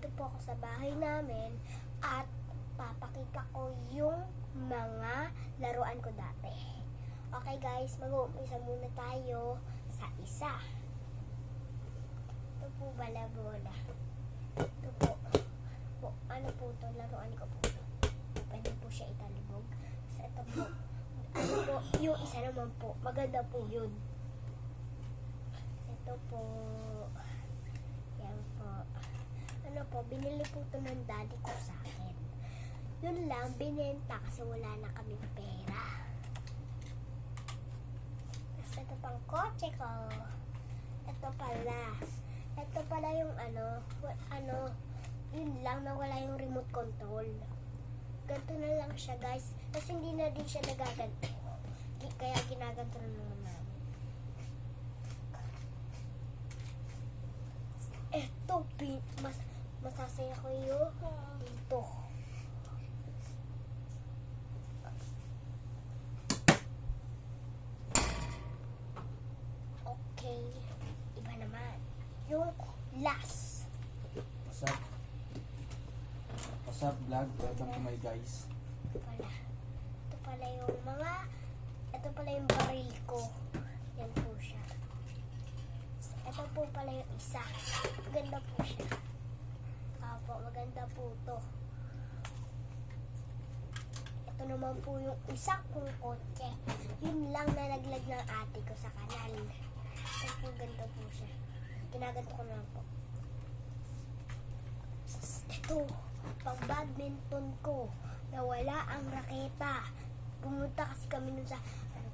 nandito po ako sa bahay namin at papakita ko yung mga laruan ko dati. Okay guys, mag-uumpisa muna tayo sa isa. Ito po bola. Ito po. Ano po ito? Laruan ko po. Pwede po siya italubog. So ito po. Ano po? Yung isa naman po. Maganda po yun. Ito po. Yan po. Ano po? Binili po ito ng daddy ko sa akin. Yun lang, binenta kasi wala na kami pera. Tapos ito pang kotse ko. Ito pala yung yun lang na wala yung remote control. Ganito na lang siya guys. Kasi hindi na din siya nagaganto. Kaya ginaganto na naman namin. Eto, masasaya ko yung dito. Okay. Iba naman. Yung last. What's up vlog? Welcome to my guys. Ito pala yung baril ko. Yan po siya. Ito po pala yung isa. Maganda po siya. Apo, maganda po to. Ito naman po yung isa kong kotse. Yun lang na naglag ng ate ko sa kanal. Ito po, ganda po siya. Ginaganto ko na lang po. Ito, pang badminton ko. Nawala ang raketa. Pumunta kasi kami nun sa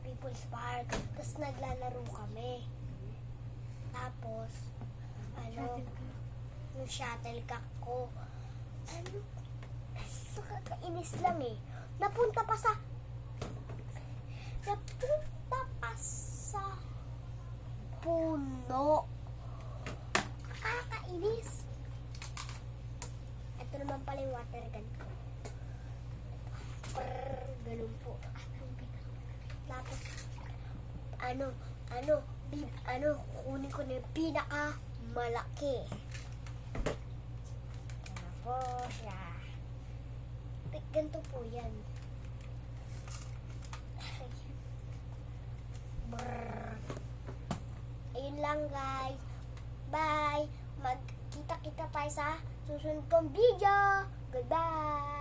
People's Park. Tapos naglalaro kami. Tapos, yung shuttlecock ko. Nakakainis lang eh. Napunta pa sa puno. Nakakainis. Ito naman pala yung water gun ko. Ganun po. Tapos, kukunin ko na yung pinaka-malaki. Tapos, ganito po yan. Ayun lang guys. Bye! Magkita-kita tayo sa susunod kong video. Goodbye!